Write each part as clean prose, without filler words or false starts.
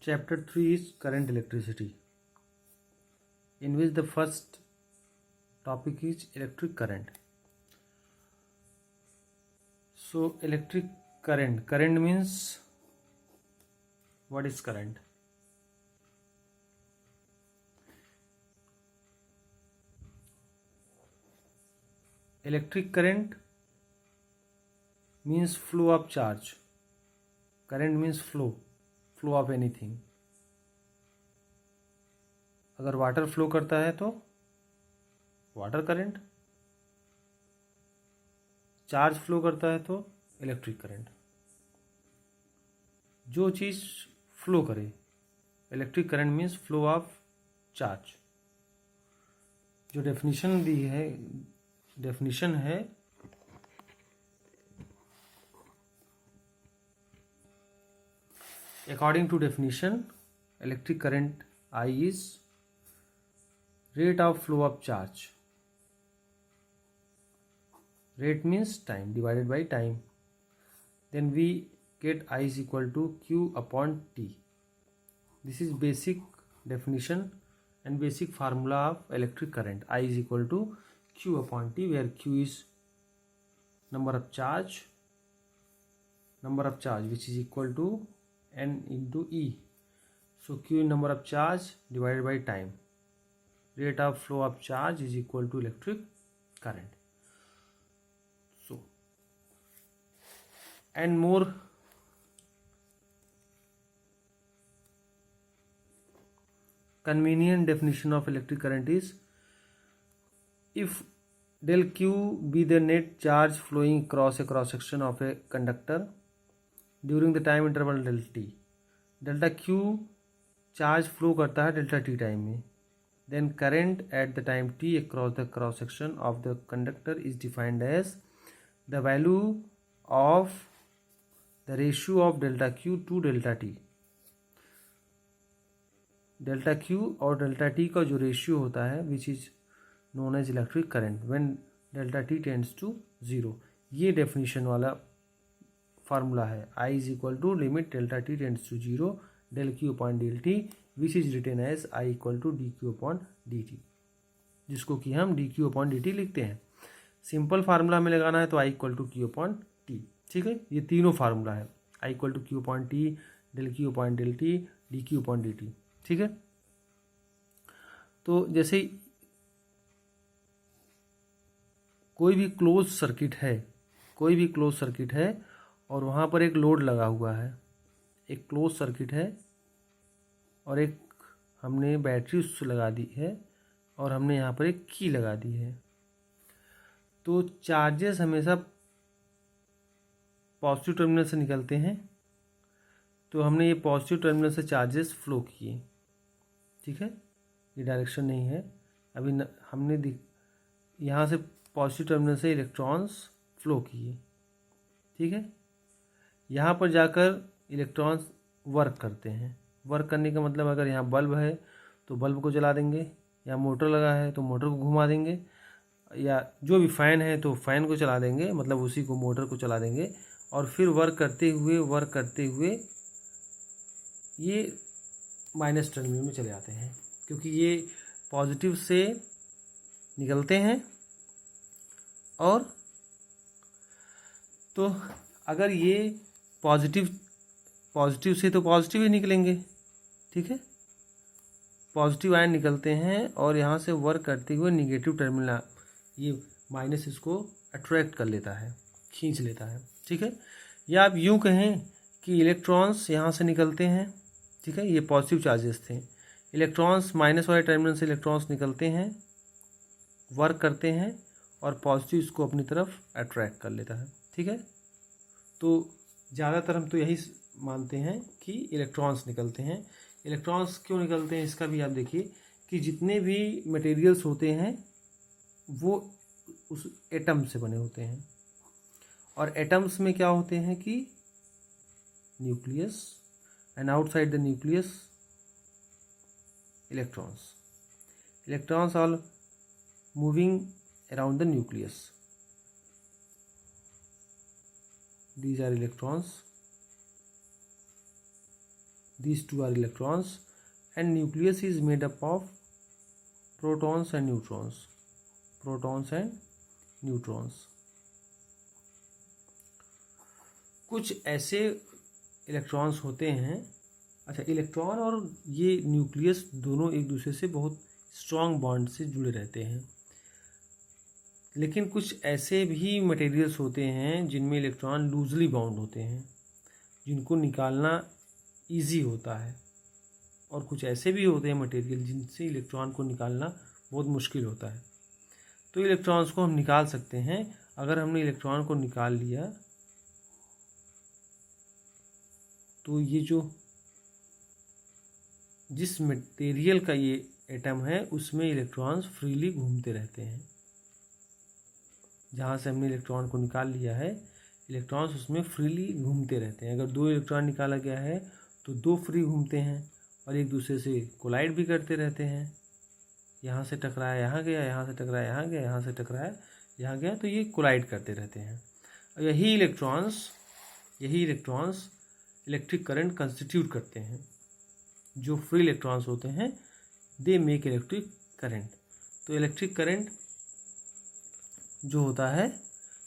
Chapter 3 is current electricity, in which the first topic is electric current. So electric current means, what is current? Electric current means flow of charge. Current means flow of anything. अगर water flow करता है तो water current, charge flow करता है तो electric current. जो चीज़ flow करे, electric current means flow of charge. जो डेफिनेशन दी है, डेफिनेशन है according to definition, electric current I is rate of flow of charge. Rate means time divided by time. Then we get I is equal to Q upon T. This is basic definition and basic formula of electric current. I is equal to Q upon T, where Q is number of charge which is equal to N into E. So Q is number of charge divided by time. Rate of flow of charge is equal to electric current. So, and more convenient definition of electric current is, if del Q be the net charge flowing across a cross section of a conductor during the time interval delta T. Delta Q charge flow करता है delta T time में, then current at the time T across the cross section of the conductor is defined as the value of the ratio of delta Q to delta T. Delta Q और delta T का जो ratio होता है which is known as electric current when delta T tends to zero. ये definition वाला formula है। I is equal to limit delta T tends to zero del q upon del t, which is written as I equal to d q upon d t, जिसको कि हम d q upon d t लिखते हैं। Simple formula में लगाना है तो I equal to q upon t. ठीक है, ये तीनों फार्मूला है, I equal to q upon t, del q upon del T, D q upon d T. ठीक है, तो जैसे कोई भी क्लोज सर्किट है और वहाँ पर एक लोड लगा हुआ है, एक क्लोज सर्किट है और एक हमने बैटरी उससे लगा दी है और हमने यहाँ पर एक की लगा दी है, तो चार्जेस हमेशा पॉजिटिव टर्मिनल से निकलते हैं। तो हमने ये पॉजिटिव टर्मिनल से चार्जेस फ्लो किए। ठीक है, ये डायरेक्शन नहीं है अभी हमने यहाँ से पॉजिटिव टर्मिनल से इलेक्ट्रॉन्स फ्लो किए। ठीक है, यहाँ पर जाकर इलेक्ट्रॉन्स वर्क करते हैं। वर्क करने का मतलब, अगर यहाँ बल्ब है तो बल्ब को जला देंगे, या मोटर लगा है तो मोटर को घुमा देंगे, या जो भी फ़ैन है तो फ़ैन को चला देंगे, मतलब उसी को मोटर को चला देंगे, और फिर वर्क करते हुए ये माइनस टर्मिनल में चले जाते हैं, क्योंकि ये पॉजिटिव से निकलते हैं। और तो अगर ये पॉजिटिव से तो पॉजिटिव ही निकलेंगे। ठीक है, पॉजिटिव आयन निकलते हैं और यहाँ से वर्क करते हुए निगेटिव टर्मिनल, ये माइनस इसको अट्रैक्ट कर लेता है, खींच लेता है। ठीक है, या आप यूँ कहें कि इलेक्ट्रॉन्स यहाँ से निकलते हैं। ठीक है, ये पॉजिटिव चार्जेस थे, इलेक्ट्रॉन्स माइनस वाले टर्मिनल से इलेक्ट्रॉन्स निकलते हैं, वर्क करते हैं और पॉजिटिव इसको अपनी तरफ अट्रैक्ट कर लेता है। ठीक है, तो ज़्यादातर हम तो यही मानते हैं कि इलेक्ट्रॉन्स निकलते हैं। इलेक्ट्रॉन्स क्यों निकलते हैं इसका भी आप देखिए कि जितने भी मटेरियल्स होते हैं वो उस एटम से बने होते हैं, और एटम्स में क्या होते हैं कि nucleus, and outside the nucleus electrons are moving around the nucleus. These are electrons these two are electrons, and nucleus is made up of protons and neutrons. Protons and neutrons. कुछ ऐसे electrons होते हैं, अच्छा electron और ये nucleus दोनों एक दूसरे से बहुत स्ट्रॉन्ग बॉन्ड से जुड़े रहते हैं, लेकिन कुछ ऐसे भी मटेरियल्स होते हैं जिनमें इलेक्ट्रॉन लूजली बाउंड होते हैं, जिनको निकालना इजी होता है, और कुछ ऐसे भी होते हैं मटेरियल जिनसे इलेक्ट्रॉन को निकालना बहुत मुश्किल होता है। तो इलेक्ट्रॉन्स को हम निकाल सकते हैं। अगर हमने इलेक्ट्रॉन को निकाल लिया तो ये जो जिस मटेरियल का ये एटम है उसमें इलेक्ट्रॉन्स फ्रीली घूमते रहते हैं। जहाँ से हमने इलेक्ट्रॉन को निकाल लिया है, इलेक्ट्रॉन्स उसमें फ्रीली घूमते रहते हैं। अगर 2 इलेक्ट्रॉन निकाला गया है तो 2 फ्री घूमते हैं और एक दूसरे से कोलाइड भी करते रहते हैं। यहाँ से टकराया यहाँ गया, यहाँ से टकराया यहाँ गया, यहाँ से टकराया यहाँ गया, तो ये कोलाइड करते रहते हैं। और यही इलेक्ट्रॉन्स इलेक्ट्रिक करंट कंस्टिट्यूट करते हैं। जो फ्री इलेक्ट्रॉन्स होते हैं दे मेक इलेक्ट्रिक करंट। तो इलेक्ट्रिक करंट जो होता है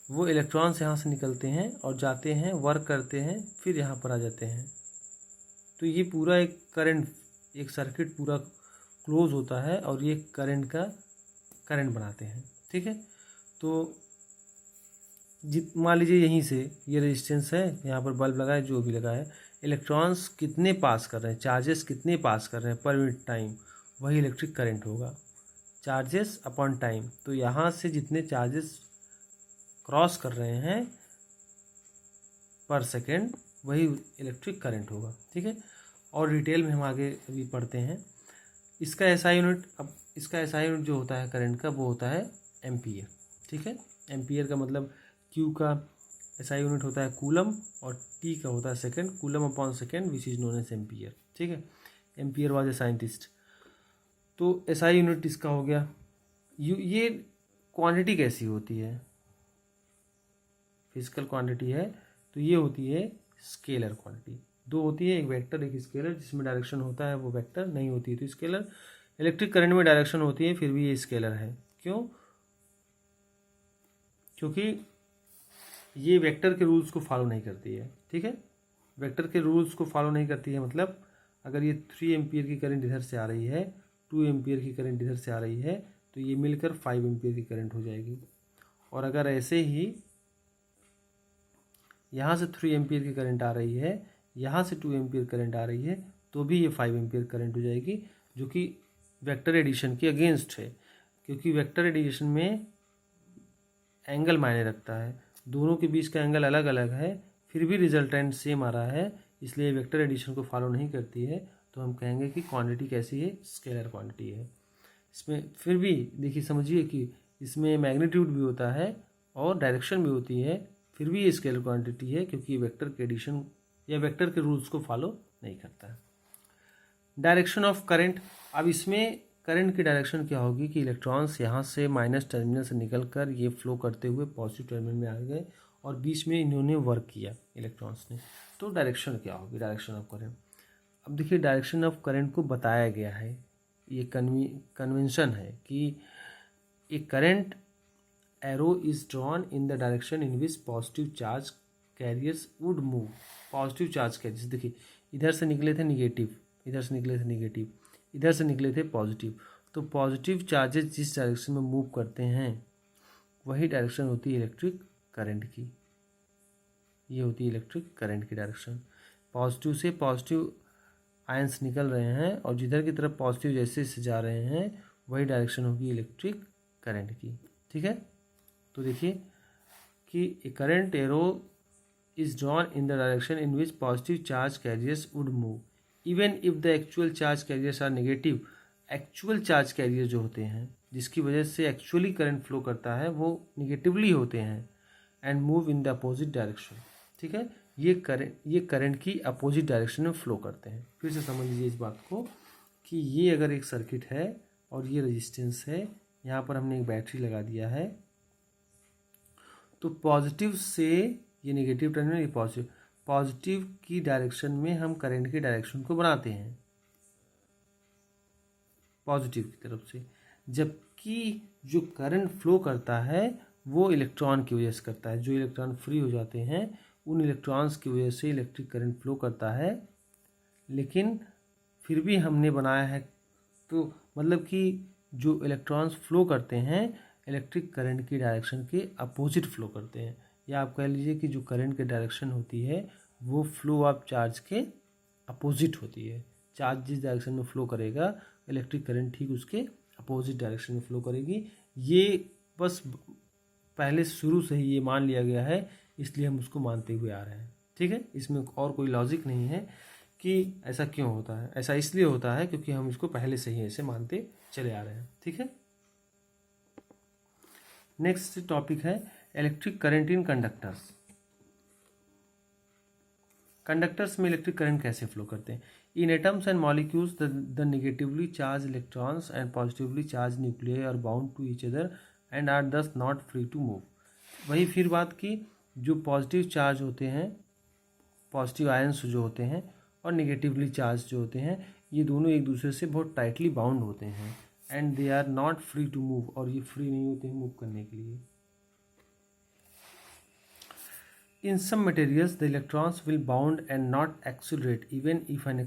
वो इलेक्ट्रॉन्स यहाँ से निकलते हैं और जाते हैं, वर्क करते हैं, फिर यहाँ पर आ जाते हैं। तो ये पूरा एक करंट, एक सर्किट पूरा क्लोज होता है और ये करंट बनाते हैं। ठीक है, तो मान लीजिए यहीं से ये रेजिस्टेंस है, यहाँ पर बल्ब लगा है, जो भी लगा है, इलेक्ट्रॉन्स कितने पास कर रहे हैं, चार्जेस कितने पास कर रहे हैं पर यूनिट टाइम, वही इलेक्ट्रिक करंट होगा। चार्जेस अपॉन टाइम, तो यहाँ से जितने चार्जेस क्रॉस कर रहे हैं पर सेकेंड, वही इलेक्ट्रिक करंट होगा। ठीक है, और डिटेल में हम आगे अभी पढ़ते हैं। इसका एसआई यूनिट, अब इसका एसआई यूनिट जो होता है करंट का वो होता है एम्पियर। ठीक है, एम्पियर का मतलब क्यू का एसआई यूनिट होता है कूलम और टी का होता है second, coulomb upon second which is known as ampere. ठीक है, एम्पियर वाज ए साइंटिस्ट। तो एसआई यूनिट इसका हो गया। ये क्वांटिटी कैसी होती है, फिजिकल क्वांटिटी है, तो ये होती है स्केलर क्वांटिटी। 2 होती है, एक वेक्टर एक स्केलर। जिसमें डायरेक्शन होता है वो वेक्टर नहीं होती है तो स्केलर। इलेक्ट्रिक करंट में डायरेक्शन होती है फिर भी ये स्केलर है। क्यों? क्योंकि ये वेक्टर के रूल्स को फॉलो नहीं करती है। ठीक है, वेक्टर के रूल्स को फॉलो नहीं करती है, मतलब अगर ये 3 एम्पियर की करंट इधर से आ रही है, 2 एम्पियर की करंट इधर से आ रही है, तो ये मिलकर 5 एम्पियर की करंट हो जाएगी। और अगर ऐसे ही यहाँ से 3 एम्पियर की करंट आ रही है, यहाँ से 2 एम्पियर करंट आ रही है, तो भी ये 5 एम्पियर करंट हो जाएगी, जो कि वेक्टर एडिशन के अगेंस्ट है। क्योंकि वेक्टर एडिशन में एंगल मायने रखता है, दोनों के बीच का एंगल अलग अलग है, फिर भी रिजल्टेंट सेम आ रहा है, इसलिए वेक्टर एडिशन को फॉलो नहीं करती है। तो हम कहेंगे कि क्वांटिटी कैसी है, स्केलर क्वांटिटी है। इसमें फिर भी देखिए, समझिए कि इसमें मैग्नीट्यूड भी होता है और डायरेक्शन भी होती है, फिर भी ये स्केलर क्वांटिटी है, क्योंकि वेक्टर के एडिशन या वेक्टर के रूल्स को फॉलो नहीं करता है। डायरेक्शन ऑफ करंट, अब इसमें करंट की डायरेक्शन क्या होगी कि इलेक्ट्रॉन्स यहाँ से माइनस टर्मिनल से निकल कर ये फ्लो करते हुए पॉजिटिव टर्मिनल में आ गए और बीच में इन्होंने वर्क किया इलेक्ट्रॉन्स ने। तो डायरेक्शन क्या होगी, डायरेक्शन ऑफ करंट। अब देखिए, डायरेक्शन ऑफ करंट को बताया गया है, ये कन्वेंशन है कि a current arrow is drawn in the direction in which positive charge carriers would move. Positive charge carriers, देखिए इधर से निकले थे निगेटिव, इधर से निकले थे निगेटिव, इधर से निकले थे पॉजिटिव। तो पॉजिटिव चार्जेस जिस डायरेक्शन में मूव करते हैं वही डायरेक्शन होती है इलेक्ट्रिक करंट की। ये होती है इलेक्ट्रिक करंट की डायरेक्शन। पॉजिटिव से पॉजिटिव आयंस निकल रहे हैं और जिधर की तरफ पॉजिटिव जैसे से जा रहे हैं वही डायरेक्शन होगी इलेक्ट्रिक करंट की। ठीक है, तो देखिए कि a current arrow is drawn in the direction in which positive charge carriers would move even if the actual charge carriers are negative। Actual charge carrier जो होते हैं जिसकी वजह से एक्चुअली करंट फ्लो करता है वो निगेटिवली होते हैं and move in the opposite direction. ठीक है, ये करंट की अपोजिट डायरेक्शन में फ्लो करते हैं। फिर से समझ लीजिए इस बात को कि ये अगर एक सर्किट है और ये रेजिस्टेंस है, यहाँ पर हमने एक बैटरी लगा दिया है, तो पॉजिटिव से ये नेगेटिव टर्मिनल, ये पॉजिटिव, पॉजिटिव की डायरेक्शन में हम करंट की डायरेक्शन को बनाते हैं पॉजिटिव की तरफ से, जबकि जो करंट फ्लो करता है वो इलेक्ट्रॉन की वजह से करता है। जो इलेक्ट्रॉन फ्री हो जाते हैं उन इलेक्ट्रॉन्स की वजह से इलेक्ट्रिक करंट फ्लो करता है। लेकिन फिर भी हमने बनाया है, तो मतलब कि जो इलेक्ट्रॉन्स फ्लो करते हैं इलेक्ट्रिक करंट की डायरेक्शन के अपोजिट फ्लो करते हैं, या आप कह लीजिए कि जो करंट की डायरेक्शन होती है वो फ्लो ऑफ चार्ज के अपोजिट होती है। चार्ज जिस डायरेक्शन में फ्लो करेगा इलेक्ट्रिक करंट ठीक उसके अपोजिट डायरेक्शन में फ्लो करेगी। ये बस पहले शुरू से ही ये मान लिया गया है, इसलिए हम उसको मानते हुए आ रहे हैं। ठीक है, इसमें और कोई लॉजिक नहीं है कि ऐसा क्यों होता है। ऐसा इसलिए होता है क्योंकि हम इसको पहले से ही ऐसे मानते चले आ रहे हैं। ठीक है, नेक्स्ट टॉपिक है electric current in conductors. Conductors में इलेक्ट्रिक करंट कैसे फ्लो करते हैं। In atoms and molecules the negatively charged electrons and positively charged nuclei are bound to each other and are thus not free to move. वही फिर बात की, जो positive charge होते हैं, पॉजिटिव आयंस जो होते हैं और नेगेटिवली चार्ज जो होते हैं, ये दोनों एक दूसरे से बहुत टाइटली बाउंड होते हैं and they are not free to move, और ये फ्री नहीं होते हैं मूव करने के लिए। In some materials, the electrons will bound and not accelerate even if an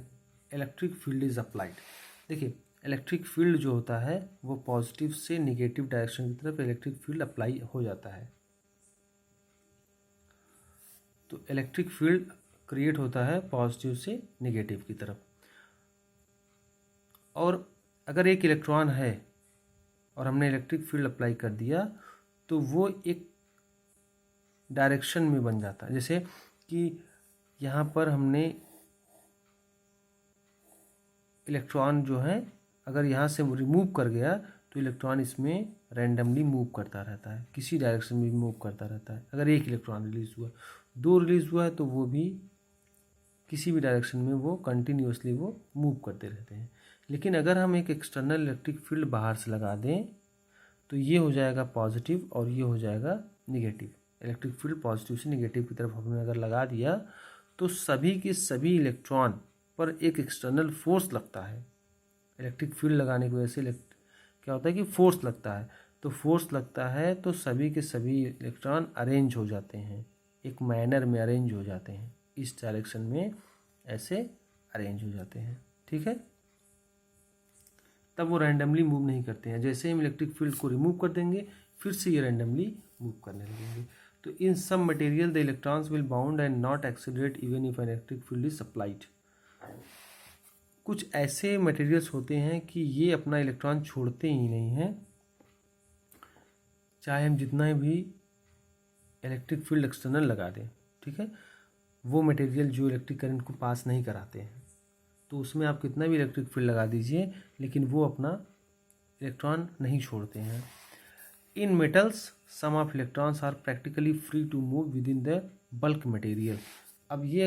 electric field is applied. देखिए, इलेक्ट्रिक फील्ड जो होता है वो पॉजिटिव से निगेटिव डायरेक्शन की तरफ इलेक्ट्रिक फील्ड अप्लाई हो जाता है। तो इलेक्ट्रिक फील्ड क्रिएट होता है पॉजिटिव से निगेटिव की तरफ। और अगर एक इलेक्ट्रॉन है और हमने इलेक्ट्रिक फील्ड अप्लाई कर दिया तो वो एक डायरेक्शन में बन जाता है। जैसे कि यहाँ पर हमने इलेक्ट्रॉन जो है अगर यहाँ से रिमूव कर गया तो इलेक्ट्रॉन इसमें रैंडमली मूव करता रहता है, किसी डायरेक्शन में भी मूव करता रहता है। अगर एक इलेक्ट्रॉन रिलीज हुआ, दो रिलीज हुआ है तो वो भी किसी भी डायरेक्शन में वो कंटिन्यूसली वो मूव करते रहते हैं। लेकिन अगर हम एक एक्सटर्नल इलेक्ट्रिक फील्ड बाहर से लगा दें तो ये हो जाएगा पॉजिटिव और ये हो जाएगा निगेटिव। इलेक्ट्रिक फील्ड पॉजिटिव से निगेटिव की तरफ हमने अगर लगा दिया तो सभी के सभी इलेक्ट्रॉन पर एक एक्सटर्नल फोर्स लगता है। इलेक्ट्रिक फील्ड लगाने की वजह से क्या होता है कि फोर्स लगता है, तो फोर्स लगता है तो सभी के सभी इलेक्ट्रॉन अरेंज हो जाते हैं, एक मैनर में अरेंज हो जाते हैं, इस डायरेक्शन में ऐसे अरेंज हो जाते हैं। ठीक है, तब वो रैंडमली मूव नहीं करते हैं। जैसे हम इलेक्ट्रिक फील्ड को रिमूव कर देंगे फिर से ये रैंडमली मूव करने लगेंगे। तो in some material the electrons will bound and not accelerate even if an electric field is supplied. कुछ ऐसे मटेरियल्स होते हैं कि ये अपना इलेक्ट्रॉन छोड़ते ही नहीं हैं, चाहे हम जितना भी इलेक्ट्रिक फील्ड एक्सटर्नल लगा दें। ठीक है, वो मटेरियल जो इलेक्ट्रिक करंट को पास नहीं कराते हैं, तो उसमें आप कितना भी इलेक्ट्रिक फील्ड लगा दीजिए लेकिन वो अपना इलेक्ट्रॉन नहीं छोड़ते हैं। In metals some of electrons are practically free to move within the bulk material. अब ये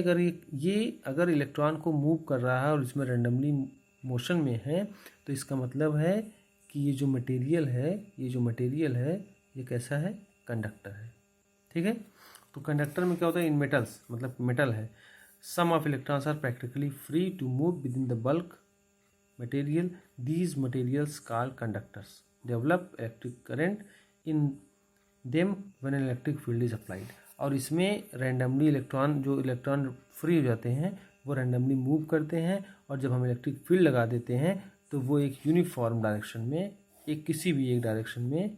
अगर इलेक्ट्रॉन को मूव कर रहा है और इसमें रैंडमली मोशन में है तो इसका मतलब है कि ये जो मटेरियल है ये कैसा है, कंडक्टर है। ठीक है, तो कंडक्टर में क्या होता है, इन मेटल्स मतलब मेटल है, some of electrons are practically free to move within the bulk material. These materials called conductors develop electric current in them when an electric field is applied. और इसमें randomly electron free हो जाते हैं वो randomly move करते हैं, और जब हम इलेक्ट्रिक फील्ड लगा देते हैं तो वो एक यूनिफॉर्म डायरेक्शन में, किसी भी एक डायरेक्शन में,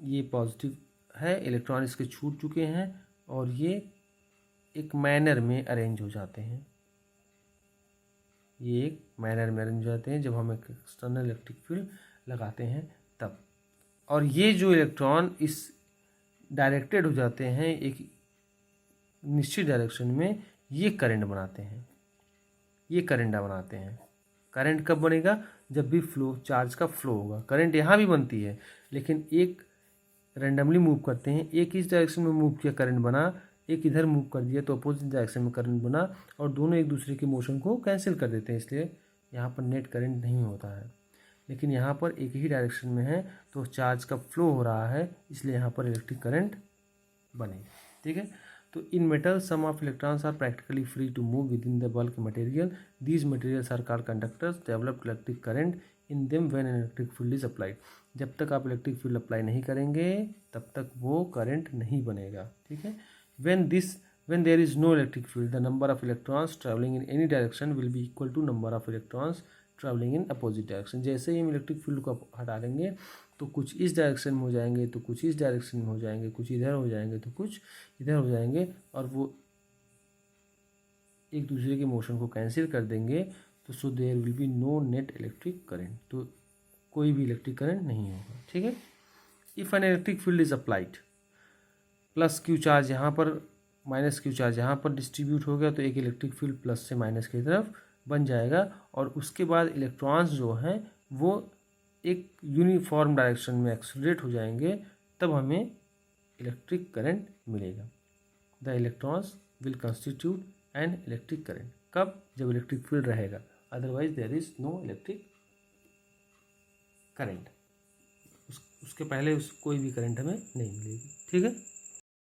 ये पॉजिटिव है, इलेक्ट्रॉन इसके छूट चुके हैं और ये एक मैनर में अरेंज हो जाते हैं। ये एक मैनर में अरेंज हो जाते हैं जब हम एक एक्सटर्नल इलेक्ट्रिक फील्ड लगाते हैं तब। और ये जो इलेक्ट्रॉन इस डायरेक्टेड हो जाते हैं एक निश्चित डायरेक्शन में, ये करंट बनाते हैं। करंट कब बनेगा, जब भी चार्ज का फ्लो होगा। करंट यहाँ भी बनती है लेकिन एक रैंडमली मूव करते हैं, एक इस डायरेक्शन में मूव किया करंट बना, एक इधर मूव कर दिया तो अपोजिट डायरेक्शन में करंट बना, और दोनों एक दूसरे के मोशन को कैंसिल कर देते हैं, इसलिए यहाँ पर नेट करंट नहीं होता है। लेकिन यहाँ पर एक ही डायरेक्शन में है तो चार्ज का फ्लो हो रहा है, इसलिए यहाँ पर इलेक्ट्रिक करंट बनेगी। ठीक है, तो in metal some of electrons are practically free to move within the bulk material, these materials are called conductors, develop electric current in them when an electric field is applied. जब तक आप electric field apply नहीं करेंगे तब तक वो current नहीं बनेगा, ठीक है। when there is no electric field, the number of electrons traveling in any direction will be equal to number of electrons traveling in opposite direction। जैसे ही हम इलेक्ट्रिक फील्ड को हटा देंगे तो कुछ इस डायरेक्शन में हो जाएंगे, तो कुछ इस डायरेक्शन में हो जाएंगे, कुछ इधर हो जाएंगे, तो कुछ इधर हो जाएंगे, और वो एक दूसरे के मोशन को कैंसिल कर देंगे। तो so there will be no net electric current, तो कोई भी इलेक्ट्रिक करंट नहीं होगा, ठीक है। If an electric field is applied, plus q charge यहाँ पर, माइनस क्यू चार्ज यहाँ पर डिस्ट्रीब्यूट हो गया, तो एक इलेक्ट्रिक फील्ड प्लस से माइनस की तरफ बन जाएगा, और उसके बाद इलेक्ट्रॉन्स जो हैं वो एक यूनिफॉर्म डायरेक्शन में एक्सेलरेट हो जाएंगे, तब हमें इलेक्ट्रिक करंट मिलेगा। The electrons will constitute an electric current, कब? जब इलेक्ट्रिक फील्ड रहेगा, otherwise there is no electric current. उसके पहले कोई भी करंट हमें नहीं मिलेगी, ठीक है।